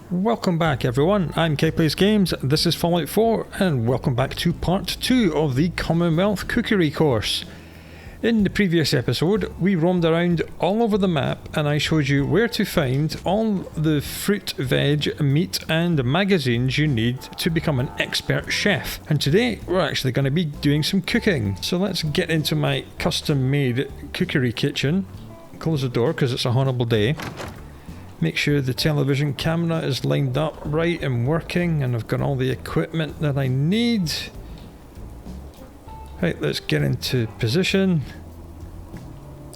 Welcome back everyone, I'm K-Plays Games, this is Fallout 4, and welcome back to part 2 of the Commonwealth Cookery Course. In the previous episode, we roamed around all over the map and I showed you where to find all the fruit, veg, meat and magazines you need to become an expert chef. And today, we're actually going to be doing some cooking. So let's get into my custom-made cookery kitchen. Close the door because it's a horrible day. Make sure the television camera is lined up right and working, and I've got all the equipment that I need. Right, let's get into position.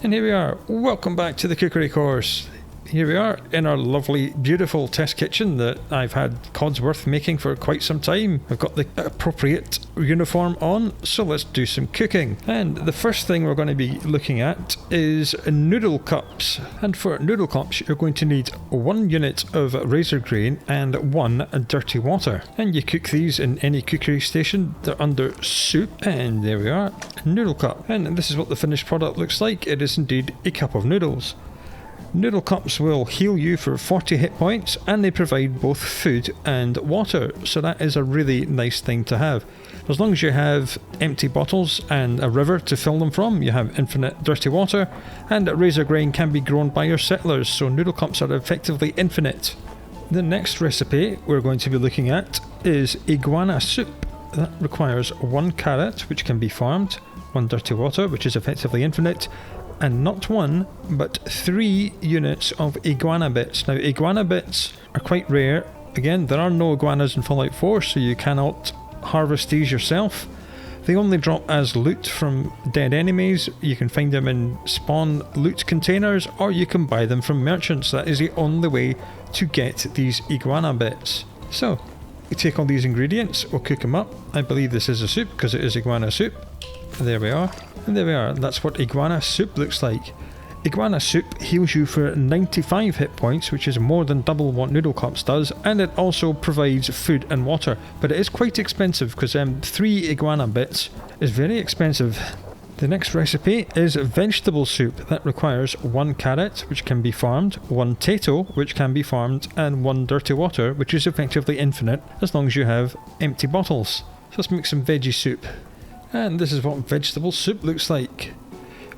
And here we are. Welcome back to the Cookery Course. Here we are in our lovely, beautiful test kitchen that I've had Codsworth making for quite some time. I've got the appropriate uniform on, so let's do some cooking. And the first thing we're going to be looking at is noodle cups. And for noodle cups, you're going to need 1 unit of razor grain and 1 dirty water. And you cook these in any cookery station. They're under soup, and there we are, noodle cup. And this is what the finished product looks like. It is indeed a cup of noodles. Noodle cups will heal you for 40 hit points, and they provide both food and water, so that is a really nice thing to have. As long as you have empty bottles and a river to fill them from, you have infinite dirty water, and razor grain can be grown by your settlers, so noodle cups are effectively infinite. The next recipe we're going to be looking at is Iguana Soup. That requires 1 carrot, which can be farmed, 1 dirty water, which is effectively infinite, and not 1, but 3 units of iguana bits. Now, iguana bits are quite rare. Again, there are no iguanas in Fallout 4, so you cannot harvest these yourself. They only drop as loot from dead enemies. You can find them in spawn loot containers, or you can buy them from merchants. That is the only way to get these iguana bits. So, we take all these ingredients, we'll cook them up. I believe this is a soup, because it is iguana soup. There we are. And there we are, that's what Iguana Soup looks like. Iguana Soup heals you for 95 hit points, which is more than double what Noodle Cups does, and it also provides food and water. But it is quite expensive, because 3 iguana bits is very expensive. The next recipe is vegetable soup. That requires 1 carrot, which can be farmed, 1 tato, which can be farmed, and 1 dirty water, which is effectively infinite, as long as you have empty bottles. So let's make some veggie soup. And this is what vegetable soup looks like.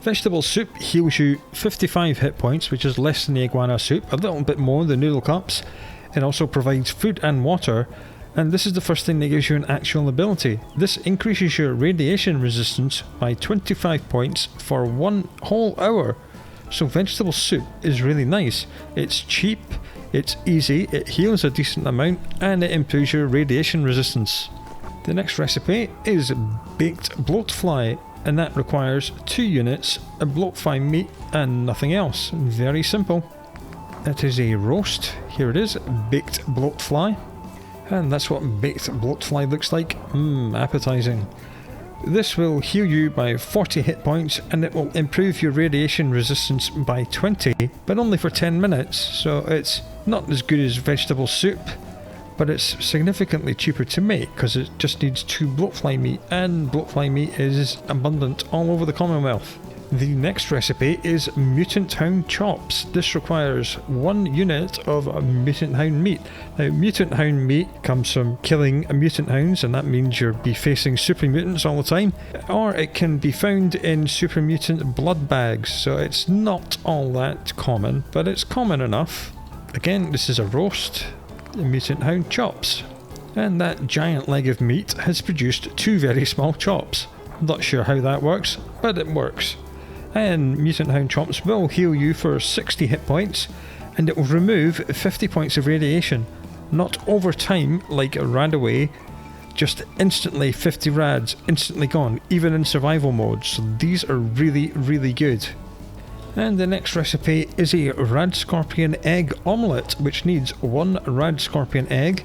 Vegetable soup heals you 55 hit points, which is less than the iguana soup, a little bit more than noodle cups. It also provides food and water, and this is the first thing that gives you an actual ability. This increases your radiation resistance by 25 points for 1 whole hour. So vegetable soup is really nice. It's cheap, it's easy, it heals a decent amount, and it improves your radiation resistance. The next recipe is baked bloatfly, and that requires 2 units of bloatfly meat and nothing else. Very simple. That is a roast. Here it is, baked bloatfly. And that's what baked bloatfly looks like. Appetizing. This will heal you by 40 hit points, and it will improve your radiation resistance by 20, but only for 10 minutes, so it's not as good as vegetable soup. But it's significantly cheaper to make because it just needs 2 bloatfly meat, and bloatfly meat is abundant all over the Commonwealth. The next recipe is Mutant Hound chops. This requires 1 unit of Mutant Hound meat. Now, Mutant Hound meat comes from killing mutant hounds, and that means you'll be facing super mutants all the time. Or it can be found in super mutant blood bags, so it's not all that common, but it's common enough. Again, this is a roast. The Mutant Hound chops. And that giant leg of meat has produced 2 very small chops. I'm not sure how that works, but it works. And Mutant Hound chops will heal you for 60 hit points, and it will remove 50 points of radiation. Not over time like Radaway, just instantly 50 rads, instantly gone, even in survival mode. So these are really, really good. And the next recipe is a Radscorpion Egg Omelette, which needs 1 Radscorpion egg,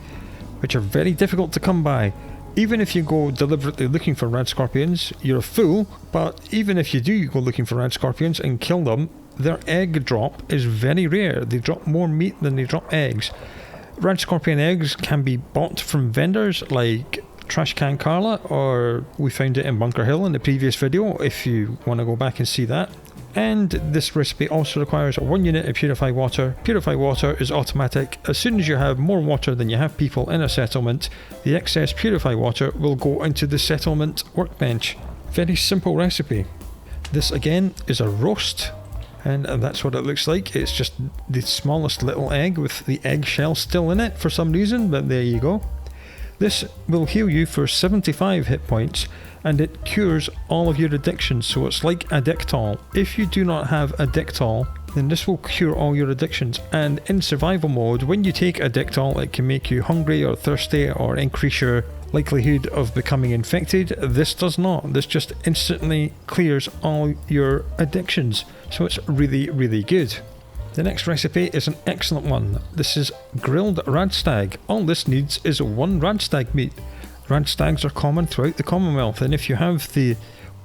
which are very difficult to come by. Even if you go deliberately looking for Radscorpions, you're a fool, but even if you do go looking for Radscorpions and kill them, their egg drop is very rare. They drop more meat than they drop eggs. Radscorpion eggs can be bought from vendors like Trash Can Carla, or we found it in Bunker Hill in the previous video if you want to go back and see that. And this recipe also requires 1 unit of purified water. Purified water is automatic. As soon as you have more water than you have people in a settlement, the excess purified water will go into the settlement workbench. Very simple recipe. This again is a roast, and that's what it looks like. It's just the smallest little egg with the eggshell still in it for some reason, but there you go. This will heal you for 75 hit points, and it cures all of your addictions, so it's like a Dictol. If you do not have a Dictol, then this will cure all your addictions. And in survival mode, when you take a Dictol, it can make you hungry or thirsty or increase your likelihood of becoming infected. This does not. This just instantly clears all your addictions, so it's really, really good. The next recipe is an excellent one. This is grilled radstag. All this needs is 1 radstag meat. Radstags are common throughout the Commonwealth, and if you have the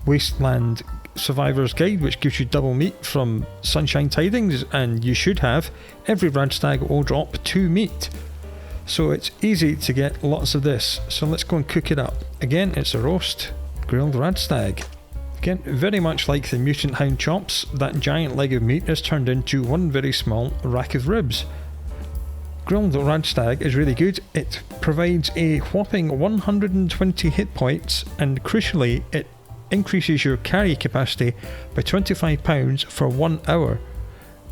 Wasteland Survivor's Guide, which gives you double meat from Sunshine Tidings, and you should have, every radstag will drop 2 meat. So it's easy to get lots of this. So let's go and cook it up. Again, it's a roast, grilled radstag. Again, very much like the Mutant Hound chops, that giant leg of meat is turned into 1 very small rack of ribs. Grilled radstag is really good. It provides a whopping 120 hit points, and crucially, it increases your carry capacity by £25 for 1 hour.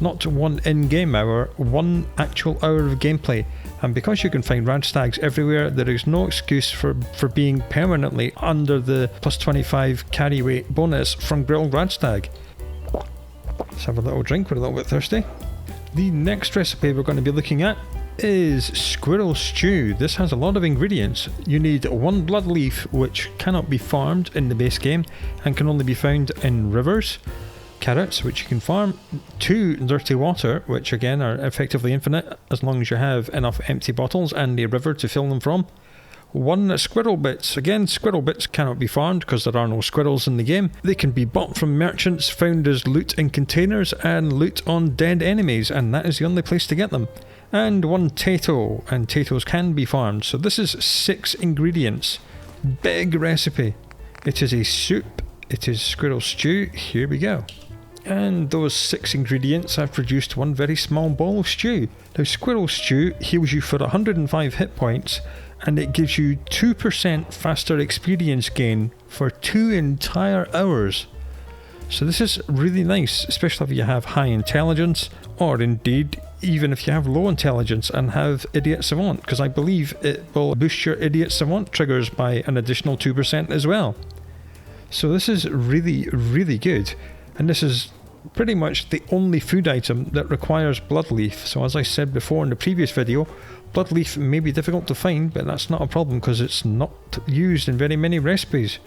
Not 1 in-game hour, 1 actual hour of gameplay. And because you can find radstags everywhere, there is no excuse for being permanently under the plus 25 carry weight bonus from grilled radstag. Let's have a little drink, we're a little bit thirsty. The next recipe we're going to be looking at is Squirrel Stew. This has a lot of ingredients. You need 1 blood leaf, which cannot be farmed in the base game and can only be found in rivers. Carrots, which you can farm. 2 dirty water, which again are effectively infinite as long as you have enough empty bottles and a river to fill them from. 1 squirrel bits. Again, squirrel bits cannot be farmed because there are no squirrels in the game. They can be bought from merchants, found as loot in containers, and loot on dead enemies, and that is the only place to get them. And 1 tato, and tatos can be farmed. So this is 6 ingredients. Big recipe. It is a soup. It is Squirrel Stew. Here we go. And those 6 ingredients have produced 1 very small bowl of stew. Now, Squirrel Stew heals you for 105 hit points, and it gives you 2% faster experience gain for 2 entire hours. So this is really nice, especially if you have high intelligence, or indeed even if you have low intelligence and have Idiot Savant, because I believe it will boost your Idiot Savant triggers by an additional 2% as well. So this is really, really good. And this is pretty much the only food item that requires blood leaf. So as I said before in the previous video, blood leaf may be difficult to find, but that's not a problem because it's not used in very many recipes.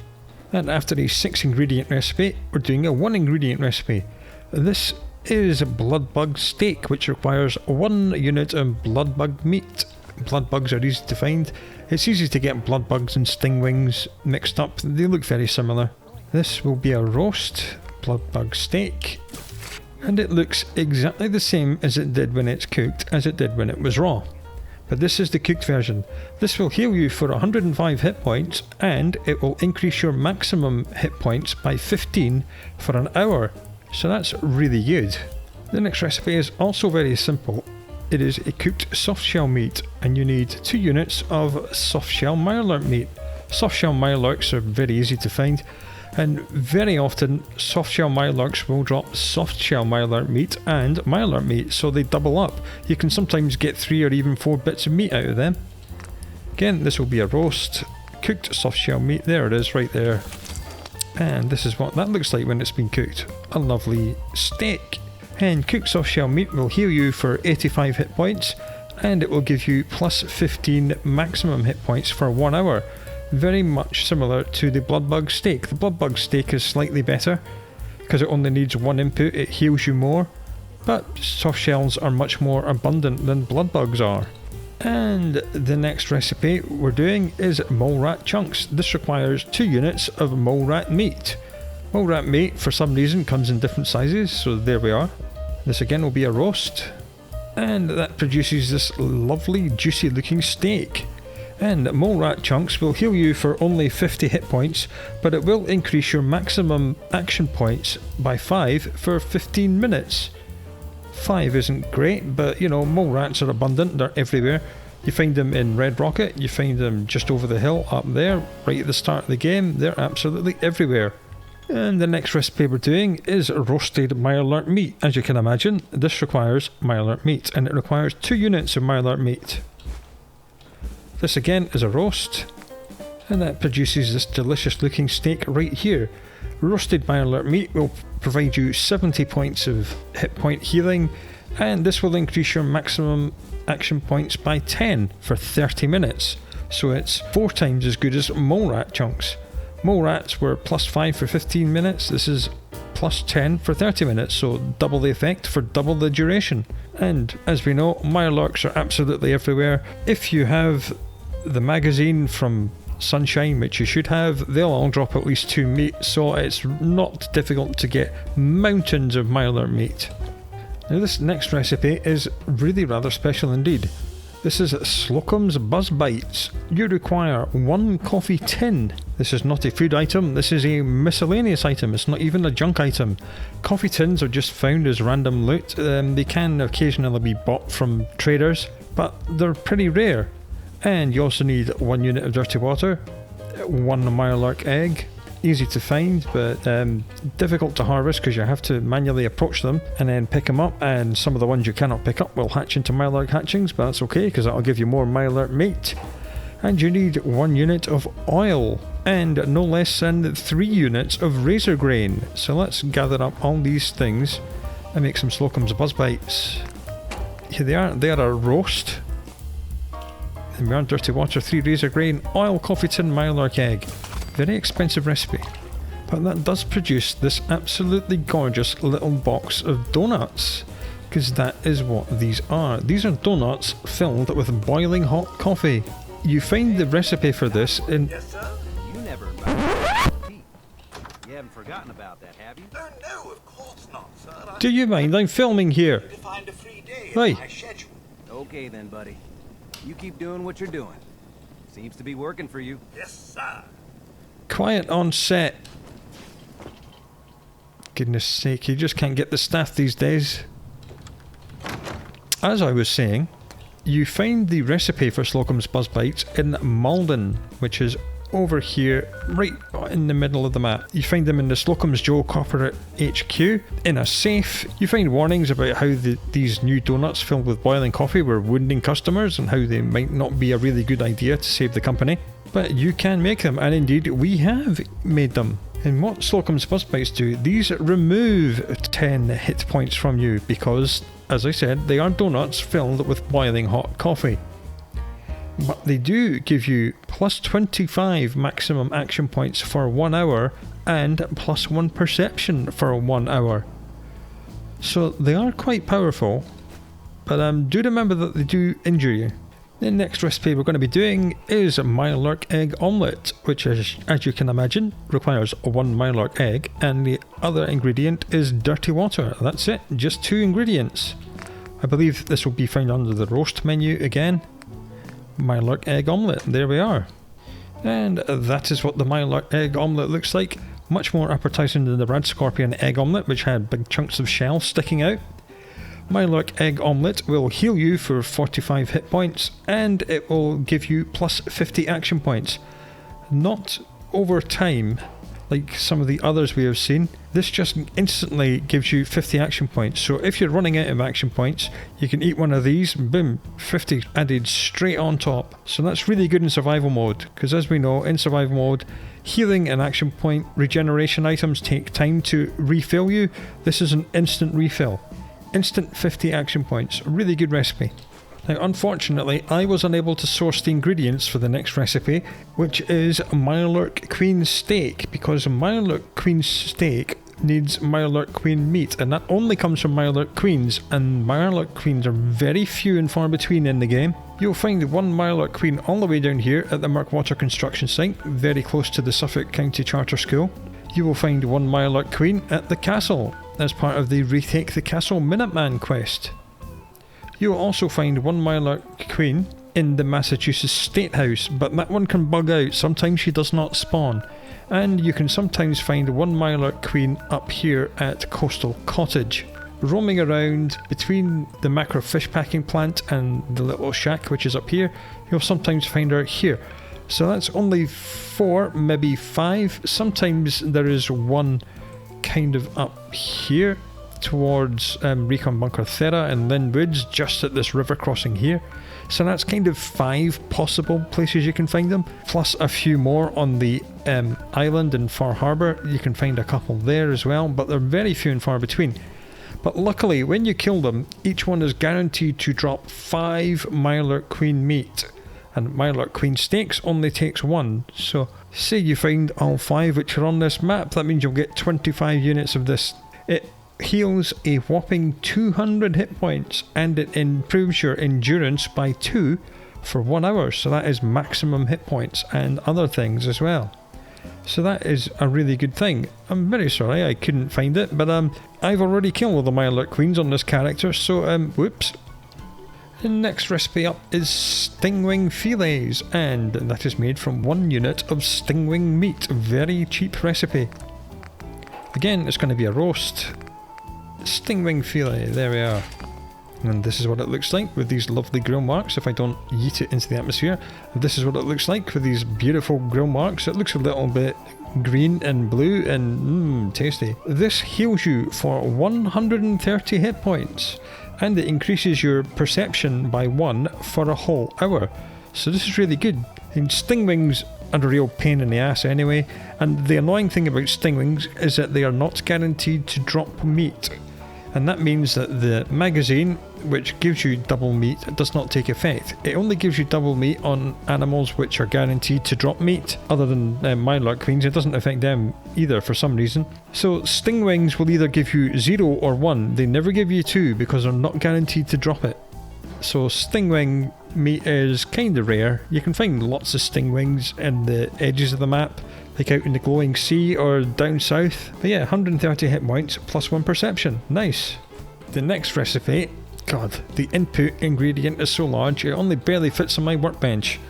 And after a 6 ingredient recipe, we're doing a 1 ingredient recipe. This is Bloodbug Steak, which requires 1 unit of bloodbug meat. Bloodbugs are easy to find. It's easy to get bloodbugs and stingwings mixed up. They look very similar. This will be a roast Bloodbug Steak, and it looks exactly the same as it did when it's cooked as it did when it was raw. But this is the cooked version. This will heal you for 105 hit points, and it will increase your maximum hit points by 15 for an hour. So that's really good. The next recipe is also very simple. It is a cooked softshell meat, and you need 2 units of softshell Mirelurk meat. Softshell Mirelurks are very easy to find, and very often softshell Mirelurks will drop softshell Mirelurk meat and Mirelurk meat, so they double up. You can sometimes get 3 or even 4 bits of meat out of them. Again, this will be a roast, cooked softshell meat. There it is, right there. And this is what that looks like when it's been cooked. A lovely steak. And cooked softshell meat will heal you for 85 hit points, and it will give you plus 15 maximum hit points for 1 hour. Very much similar to the Bloodbug Steak. The Bloodbug Steak is slightly better because it only needs 1 input, it heals you more, but softshells are much more abundant than bloodbugs are. And the next recipe we're doing is mole rat chunks. This requires 2 units of mole rat meat. Mole rat meat for some reason comes in different sizes, so there we are. This again will be a roast, and that produces this lovely juicy looking steak. And mole rat chunks will heal you for only 50 hit points, but it will increase your maximum action points by 5 for 15 minutes. 5 isn't great, but you know, mole rats are abundant, they're everywhere. You find them in Red Rocket, you find them just over the hill up there, right at the start of the game, they're absolutely everywhere. And the next recipe we're doing is roasted Mirelurk meat. As you can imagine, this requires Mirelurk meat, and it requires 2 units of Mirelurk meat. This again is a roast, and that produces this delicious looking steak right here. Roasted Mirelurk meat will provide you 70 points of hit point healing, and this will increase your maximum action points by 10 for 30 minutes. So it's 4 times as good as mole rat chunks. Mole rats were plus 5 for 15 minutes, this is plus 10 for 30 minutes, so double the effect for double the duration. And as we know, Mirelurks are absolutely everywhere. If you have the magazine from Sunshine, which you should have, they'll all drop at least 2 meat, so it's not difficult to get mountains of Mirelurk meat. Now this next recipe is really rather special indeed. This is Slocum's Buzz Bites. You require 1 coffee tin. This is not a food item, this is a miscellaneous item, it's not even a junk item. Coffee tins are just found as random loot. They can occasionally be bought from traders, but they're pretty rare. And you also need 1 unit of dirty water, 1 Mirelurk egg. Easy to find, but difficult to harvest because you have to manually approach them and then pick them up, and some of the ones you cannot pick up will hatch into Mirelurk hatchings, but that's okay because that'll give you more Mirelurk meat. And you need 1 unit of oil and no less than 3 units of razor grain. So let's gather up all these things and make some Slocum's Buzz Bites. Here they are a roast. And we are dirty water, 3 razor grain, oil, coffee tin, Mirelurk egg. Very expensive recipe, but that does produce this absolutely gorgeous little box of donuts, because that is what these are. These are donuts filled with boiling hot coffee. You find the recipe for this in... Yes, sir? You never You haven't forgotten about that, have you? No, of course not, sir. Do you mind? I'm filming here. To find a free day in Right. my schedule. Okay then, buddy. You keep doing what you're doing. Seems to be working for you. Yes, sir. Quiet on set. Goodness sake, you just can't get the staff these days. As I was saying, you find the recipe for Slocum's Buzz Bites in Malden, which is over here, right in the middle of the map. You find them in the Slocum's Joe corporate HQ. In a safe, you find warnings about how these new donuts filled with boiling coffee were wounding customers and how they might not be a really good idea to save the company. But you can make them, and indeed we have made them. And what Slocum's Buzz Bites do, these remove 10 hit points from you because, as I said, they are donuts filled with boiling hot coffee. But they do give you plus 25 maximum action points for 1 hour and plus 1 perception for 1 hour. So they are quite powerful, but do remember that they do injure you. The next recipe we're going to be doing is Mirelurk Egg Omelette, which is, as you can imagine, requires 1 Mirelurk egg, and the other ingredient is dirty water. That's it, just 2 ingredients. I believe this will be found under the roast menu again. Mirelurk Egg Omelette, there we are. And that is what the Mirelurk Egg Omelette looks like. Much more appetizing than the Radscorpion Egg Omelette, which had big chunks of shell sticking out. Mirelurk Egg Omelette will heal you for 45 hit points, and it will give you plus 50 action points. Not over time, like some of the others we have seen. This just instantly gives you 50 action points. So if you're running out of action points, you can eat one of these, boom, 50 added straight on top. So that's really good in survival mode, because as we know, in survival mode, healing and action point regeneration items take time to refill you. This is an instant refill. Instant 50 action points. Really good recipe. Now, unfortunately, I was unable to source the ingredients for the next recipe, which is Mirelurk Queen Steak, because Mirelurk Queen Steak needs Mirelurk Queen meat, and that only comes from Mirelurk Queens, and Mirelurk Queens are very few and far between in the game. You'll find 1 Mirelurk Queen all the way down here at the Mirkwater construction site, very close to the Suffolk County Charter School. You will find 1 Mirelurk Queen at the castle, as part of the Retake the Castle Minuteman quest. You will also find 1 Mirelurk Queen in the Massachusetts State House, but that one can bug out. Sometimes she does not spawn. And you can sometimes find one Mirelurk Queen up here at Coastal Cottage. Roaming around between the macro fish packing plant and the little shack which is up here, you'll sometimes find her here. So that's only 4, maybe 5. Sometimes there is one kind of up here towards Recon Bunker Thera and Lynn Woods, just at this river crossing here. So that's kind of 5 possible places you can find them, plus a few more on the island in Far Harbour. You can find a couple there as well, but they're very few and far between. But luckily, when you kill them, each one is guaranteed to drop 5 Mirelurk Queen meat, and Mirelurk Queen steaks only takes 1. So say you find all 5 which are on this map, that means you'll get 25 units of this. It heals a whopping 200 hit points, and it improves your endurance by 2 for 1 hour, so that is maximum hit points and other things as well. So that is a really good thing. I'm very sorry I couldn't find it, but I've already killed all the Mirelurk Queens on this character, so whoops. The next recipe up is Stingwing Filets, and that is made from 1 unit of Stingwing meat. Very cheap recipe. Again, it's going to be a roast. Stingwing Filet, there we are. And this is what it looks like with these lovely grill marks. If I don't yeet it into the atmosphere, this is what it looks like with these beautiful grill marks. It looks a little bit green and blue and tasty. This heals you for 130 hit points, and it increases your perception by 1 for a whole hour. So this is really good. And stingwings are a real pain in the ass anyway, and the annoying thing about stingwings is that they are not guaranteed to drop meat. And that means that the magazine, which gives you double meat, does not take effect. It only gives you double meat on animals which are guaranteed to drop meat. Other than Mirelurk Queens, it doesn't affect them either for some reason. So stingwings will either give you 0 or 1. They never give you 2 because they're not guaranteed to drop it. So stingwing meat is kind of rare. You can find lots of stingwings in the edges of the map, like out in the glowing sea or down south. But yeah, 130 hit points plus 1 perception. Nice. The next recipe, God, the input ingredient is so large it only barely fits on my workbench.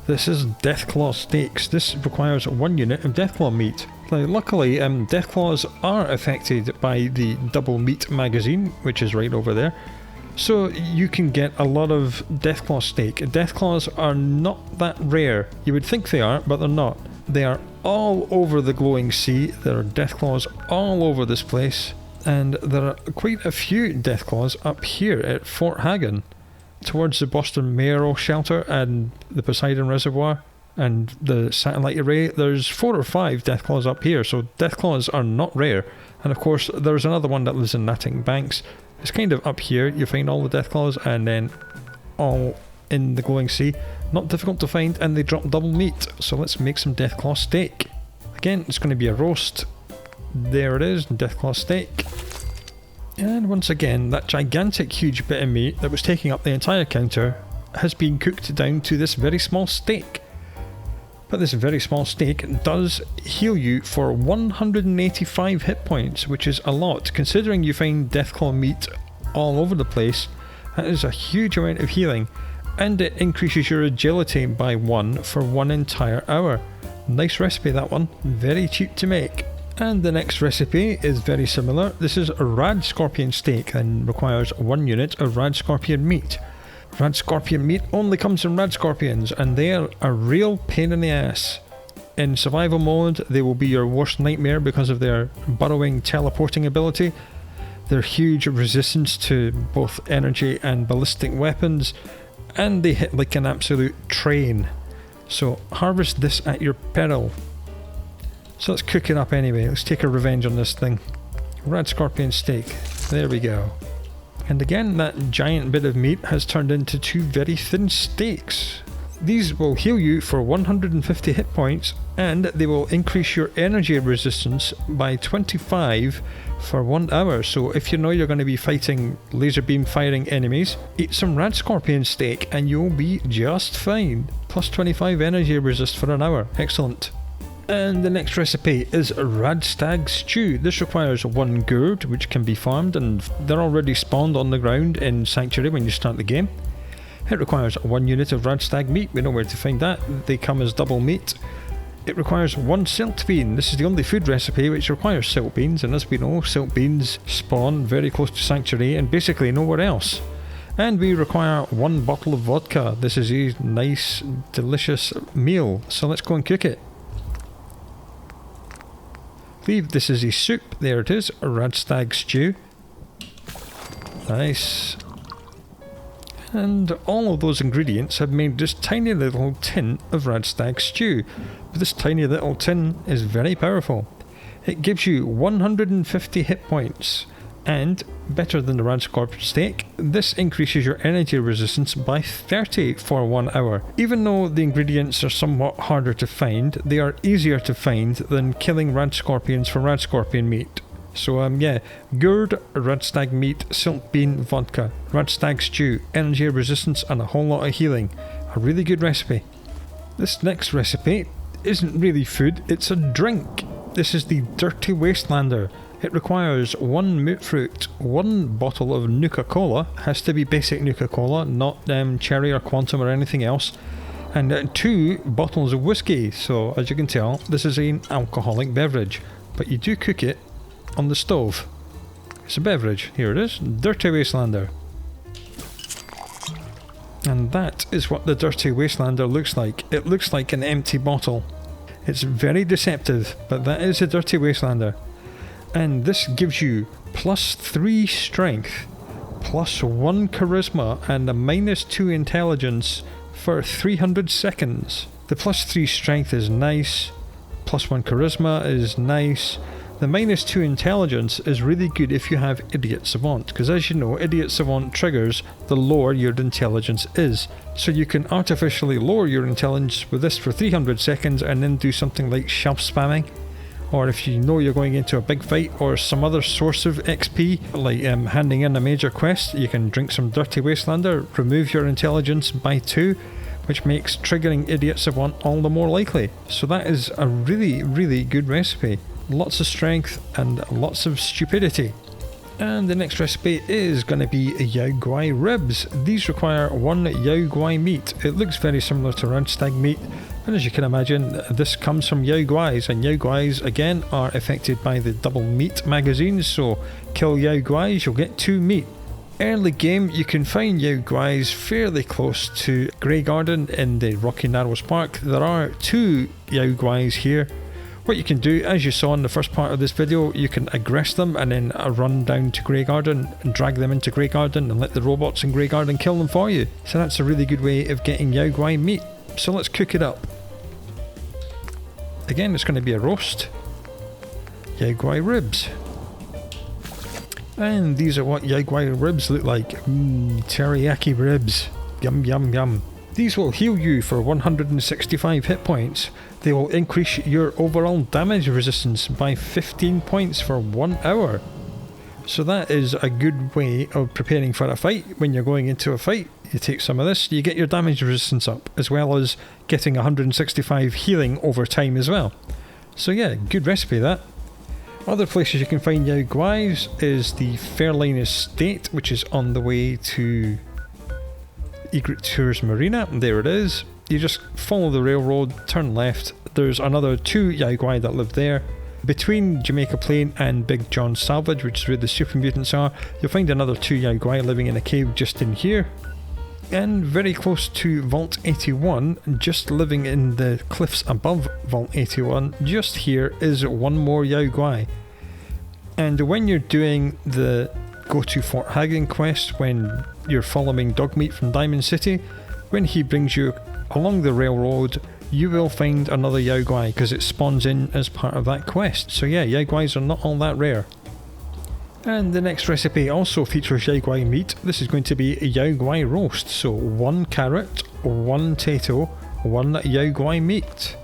This is Deathclaw Steaks. This requires 1 unit of Deathclaw meat. Now, luckily, Deathclaws are affected by the double meat magazine, which is right over there. So you can get a lot of Deathclaw steak. Deathclaws are not that rare. You would think they are, but they're not. They are all over the glowing sea. There are Deathclaws all over this place. And there are quite a few Deathclaws up here at Fort Hagen, towards the Boston mayoral shelter and the Poseidon Reservoir and the satellite array. There's 4 or 5 Deathclaws up here, so Deathclaws are not rare. And of course, there's another one that lives in Natting Banks. It's kind of up here, you find all the Deathclaws, and then all in the glowing sea. Not difficult to find, and they drop double meat. So let's make some Deathclaw steak. Again, it's going to be a roast. There it is, Deathclaw steak. And once again, that gigantic huge bit of meat that was taking up the entire counter has been cooked down to this very small steak. But this very small steak does heal you for 185 hit points, which is a lot. Considering you find Deathclaw meat all over the place, that is a huge amount of healing. And it increases your agility by 1 for 1 entire hour. Nice recipe, that one. Very cheap to make. And the next recipe is very similar. This is a Radscorpion Steak and requires 1 unit of Radscorpion meat. Radscorpion meat only comes from Radscorpions, and they are a real pain in the ass. In survival mode, they will be your worst nightmare because of their burrowing teleporting ability, their huge resistance to both energy and ballistic weapons, and they hit like an absolute train. So harvest this at your peril. So let's cook it up anyway. Let's take a revenge on this thing. Radscorpion Steak. There we go. And again, that giant bit of meat has turned into 2 very thin steaks. These will heal you for 150 hit points, and they will increase your energy resistance by 25 for 1 hour. So if you know you're going to be fighting laser beam firing enemies, eat some Radscorpion Steak and you'll be just fine. Plus 25 energy resist for an hour. Excellent. And the next recipe is Radstag Stew. This requires 1 gourd, which can be farmed, and they're already spawned on the ground in Sanctuary when you start the game. It requires 1 unit of Radstag meat. We know where to find that. They come as double meat. It requires 1 silt bean. This is the only food recipe which requires silt beans, and as we know, silt beans spawn very close to Sanctuary and basically nowhere else. And we require 1 bottle of vodka. This is a nice, delicious meal, so let's go and cook it. I believe this is a soup. There it is, a Radstag Stew. Nice. And all of those ingredients have made this tiny little tin of Radstag Stew. But this tiny little tin is very powerful. It gives you 150 hit points. And, better than the Radscorpion Steak, this increases your energy resistance by 30 for 1 hour. Even though the ingredients are somewhat harder to find, they are easier to find than killing Radscorpions for Radscorpion meat. So yeah, gourd, Radstag meat, silt bean, vodka, Radstag Stew, energy resistance and a whole lot of healing. A really good recipe. This next recipe isn't really food, it's a drink. This is the Dirty Wastelander. It requires 1 moot fruit, 1 bottle of Nuka-Cola, has to be basic Nuka-Cola, not cherry or quantum or anything else, and 2 bottles of whiskey. So as you can tell, this is an alcoholic beverage, but you do cook it on the stove. It's a beverage. Here it is, Dirty Wastelander. And that is what the Dirty Wastelander looks like. It looks like an empty bottle. It's very deceptive, but that is a Dirty Wastelander. And this gives you +3 strength, +1 charisma, and a -2 intelligence for 300 seconds. The +3 strength is nice, +1 charisma is nice. The -2 intelligence is really good if you have Idiot Savant, because as you know, Idiot Savant triggers the lower your intelligence is. So you can artificially lower your intelligence with this for 300 seconds and then do something like shelf spamming. Or if you know you're going into a big fight or some other source of XP, like handing in a major quest, you can drink some Dirty Wastelander, remove your intelligence by 2, which makes triggering Idiot Savant all the more likely. So that is a really, really good recipe. Lots of strength and lots of stupidity. And the next recipe is going to be Yao Guai Ribs. These require 1 Yao Guai meat. It looks very similar to Radstag meat, but as you can imagine, this comes from Yao Guais, and Yao Guais again are affected by the double meat magazines, so kill Yao Guais, you'll get 2 meat. Early game, you can find Yao Guais fairly close to Grey Garden in the Rocky Narrows Park. There are 2 Yao Guais here. What you can do, as you saw in the first part of this video, you can aggress them and then run down to Grey Garden and drag them into Grey Garden and let the robots in Grey Garden kill them for you. So that's a really good way of getting Yao Guai meat. So let's cook it up. Again, it's going to be a roast. Yao Guai ribs. And these are what Yao Guai ribs look like. Teriyaki ribs. Yum yum yum. These will heal you for 165 hit points. They will increase your overall damage resistance by 15 points for 1 hour. So that is a good way of preparing for a fight. When you're going into a fight, you take some of this, you get your damage resistance up, as well as getting 165 healing over time as well. So yeah, good recipe that. Other places you can find Yao Guais is the Fairline Estate, which is on the way to Egret Tours Marina. There it is. You just follow the railroad, turn left. There's another 2 Yao Guai that live there. Between Jamaica Plain and Big John Salvage, which is where the super mutants are, you'll find another 2 Yao Guai living in a cave just in here. And very close to Vault 81, just living in the cliffs above Vault 81, just here is 1 more Yao Guai. And when you're doing the Go to Fort Hagen quest, when you're following Dogmeat from Diamond City, when he brings you along the railroad, you will find another Yao Guai because it spawns in as part of that quest. So yeah, Yao Guais are not all that rare. And the next recipe also features Yao Guai meat. This is going to be a Yao Guai Roast. So 1 carrot, 1 potato, 1 Yao Guai meat.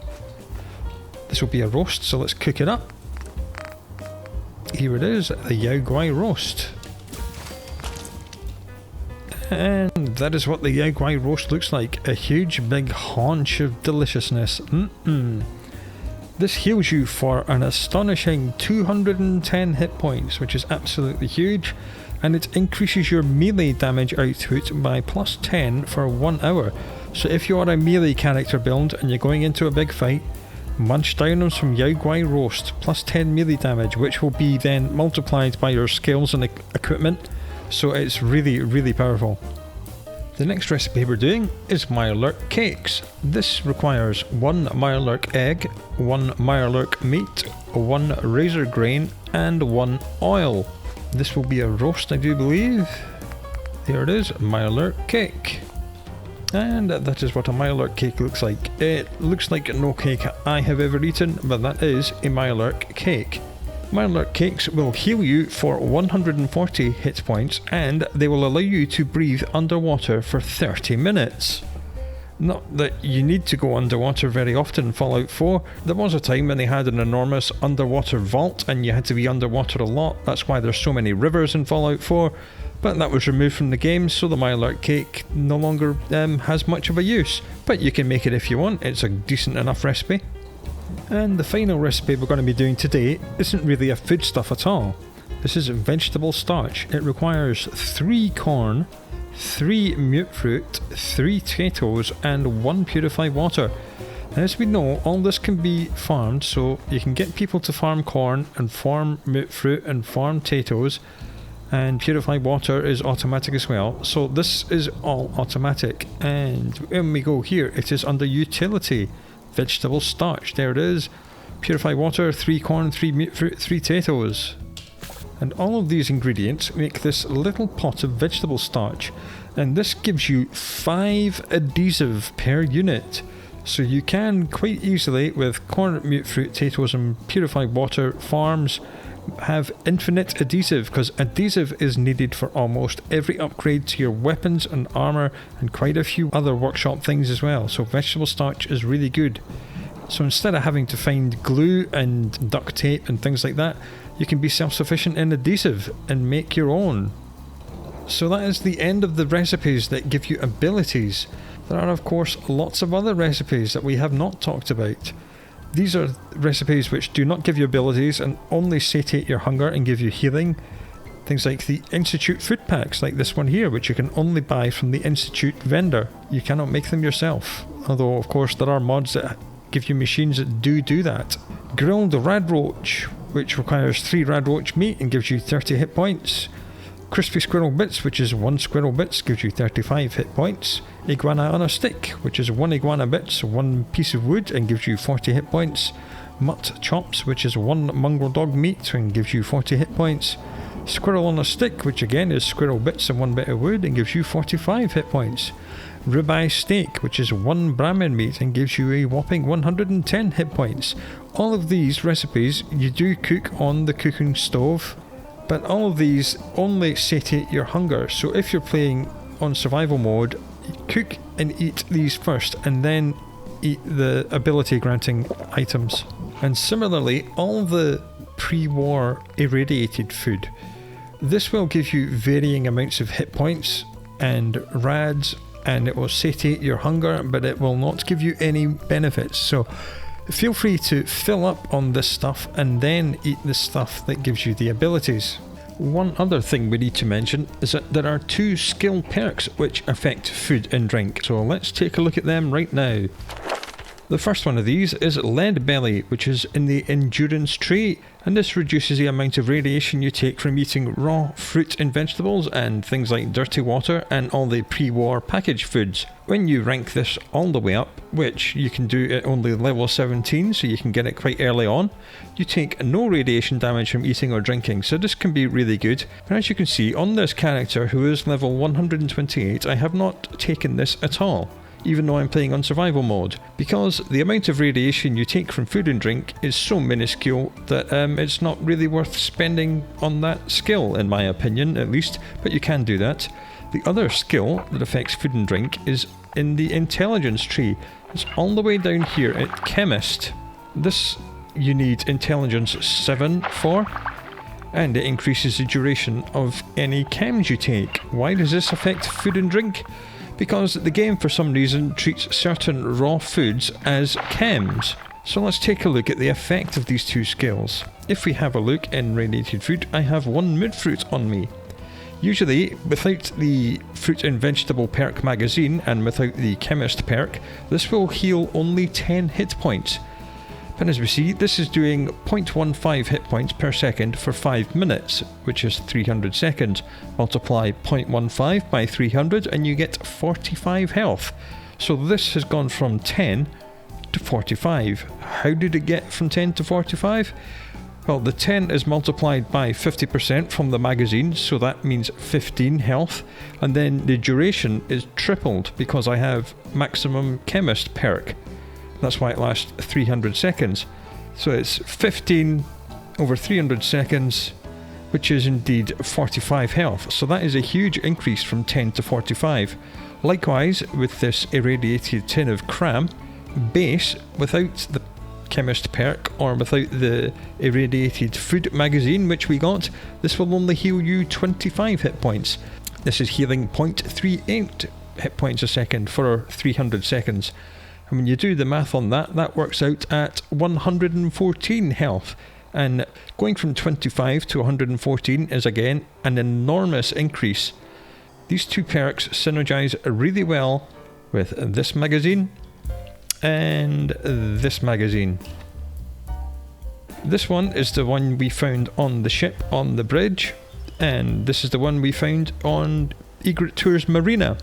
This will be a roast, so let's cook it up. Here it is, the Yao Guai Roast. And that is what the Yao Guai Roast looks like. A huge big haunch of deliciousness. This heals you for an astonishing 210 hit points, which is absolutely huge. and it increases your melee damage output by +10 for 1 hour. So if you are a melee character build and you're going into a big fight, munch down on some Yao Guai Roast, +10 melee damage, which will be then multiplied by your skills and equipment, so it's really powerful. The next recipe we're doing is Mirelurk Cakes. This requires 1 Mirelurk egg, 1 Mirelurk meat, 1 razor grain, and 1 oil. This will be a roast, I do believe. There it is, Mirelurk Cake. And that is what a Mirelurk cake looks like. It looks like no cake I have ever eaten, but that is a Mirelurk cake. Mirelurk Cakes will heal you for 140 hit points, and they will allow you to breathe underwater for 30 minutes. Not that you need to go underwater very often in Fallout 4. There was a time when they had an enormous underwater vault and you had to be underwater a lot. That's why there's so many rivers in Fallout 4. But that was removed from the game, so the Mirelurk cake no longer has much of a use. But you can make it if you want, it's a decent enough recipe. And the final recipe we're going to be doing today isn't really a foodstuff at all. This is vegetable starch. It requires 3 corn, 3 mutfruit, 3 potatoes, and 1 purified water. And as we know, all this can be farmed, so you can get people to farm corn and farm mutfruit and farm potatoes. And purified water is automatic as well, so this is all automatic. And when we go here, it is under utility, vegetable starch, there it is, purified water, 3 corn, 3 meat fruit, 3 potatoes. And all of these ingredients make this little pot of vegetable starch, and this gives you 5 adhesive per unit. So you can quite easily, with corn, meat fruit, potatoes and purified water farms, have infinite adhesive, because adhesive is needed for almost every upgrade to your weapons and armor and quite a few other workshop things as well. So vegetable starch is really good. So instead of having to find glue and duct tape and things like that, you can be self-sufficient in adhesive and make your own. So that is the end of the recipes that give you abilities. There are of course lots of other recipes that we have not talked about. These are recipes which do not give you abilities and only satiate your hunger and give you healing. Things like the Institute food packs, like this one here, which you can only buy from the Institute vendor. You cannot make them yourself. Although, of course, there are mods that give you machines that do that. Grilled Radroach, which requires 3 Radroach meat and gives you 30 hit points. Crispy Squirrel Bits, which is 1 Squirrel Bits, gives you 35 hit points. Iguana on a Stick, which is 1 Iguana Bits, 1 piece of wood and gives you 40 hit points. Mutt Chops, which is 1 mongrel dog meat and gives you 40 hit points. Squirrel on a Stick, which again is Squirrel Bits and 1 bit of wood and gives you 45 hit points. Ribeye Steak, which is 1 Brahmin meat and gives you a whopping 110 hit points. All of these recipes you do cook on the cooking stove, but all of these only satiate your hunger. So if you're playing on survival mode, cook and eat these first and then eat the ability granting items. And similarly, all the pre-war irradiated food, this will give you varying amounts of hit points and rads, and it will satiate your hunger, but it will not give you any benefits. So feel free to fill up on this stuff and then eat the stuff that gives you the abilities. One other thing we need to mention is that there are 2 skill perks which affect food and drink, so let's take a look at them right now. The first one of these is Leadbelly, which is in the endurance tree, and this reduces the amount of radiation you take from eating raw fruit and vegetables and things like dirty water and all the pre-war packaged foods. When you rank this all the way up, which you can do at only level 17, so you can get it quite early on, you take no radiation damage from eating or drinking, so this can be really good. And as you can see on this character who is level 128, I have not taken this at all, even though I'm playing on survival mode, because the amount of radiation you take from food and drink is so minuscule that it's not really worth spending on that skill, in my opinion at least, but you can do that. The other skill that affects food and drink is in the intelligence tree. It's all the way down here at Chemist. This you need intelligence 7 for, and it increases the duration of any chems you take. Why does this affect food and drink? Because the game for some reason treats certain raw foods as chems. So let's take a look at the effect of these 2 skills. If we have a look in radiated food, I have 1 mid fruit on me. Usually, without the fruit and vegetable perk magazine and without the chemist perk, this will heal only 10 hit points. And as we see, this is doing 0.15 hit points per second for 5 minutes, which is 300 seconds. Multiply 0.15 by 300 and you get 45 health. So this has gone from 10 to 45. How did it get from 10 to 45? Well, the 10 is multiplied by 50% from the magazine, so that means 15 health, and then the duration is tripled because I have maximum chemist perk. That's why it lasts 300 seconds. So it's 15 over 300 seconds, which is indeed 45 health. So that is a huge increase from 10 to 45. Likewise, with this irradiated tin of cram, base, without the chemist perk or without the irradiated food magazine which we got, this will only heal you 25 hit points. This is healing 0.38 hit points a second for 300 seconds. And when you do the math on that, that works out at 114 health. And going from 25 to 114 is again an enormous increase. These two perks synergize really well with this magazine and this magazine. This one is the one we found on the ship on the bridge, and this is the one we found on Egret Tours Marina.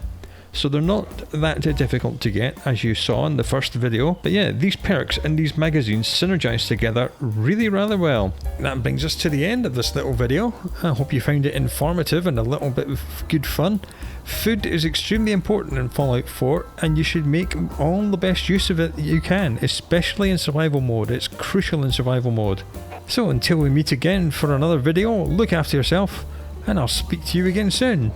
So they're not that difficult to get, as you saw in the first video. But yeah, these perks and these magazines synergize together really rather well. That brings us to the end of this little video. I hope you found it informative and a little bit of good fun. Food is extremely important in Fallout 4, and you should make all the best use of it that you can, especially in survival mode. It's crucial in survival mode. So until we meet again for another video, look after yourself, and I'll speak to you again soon.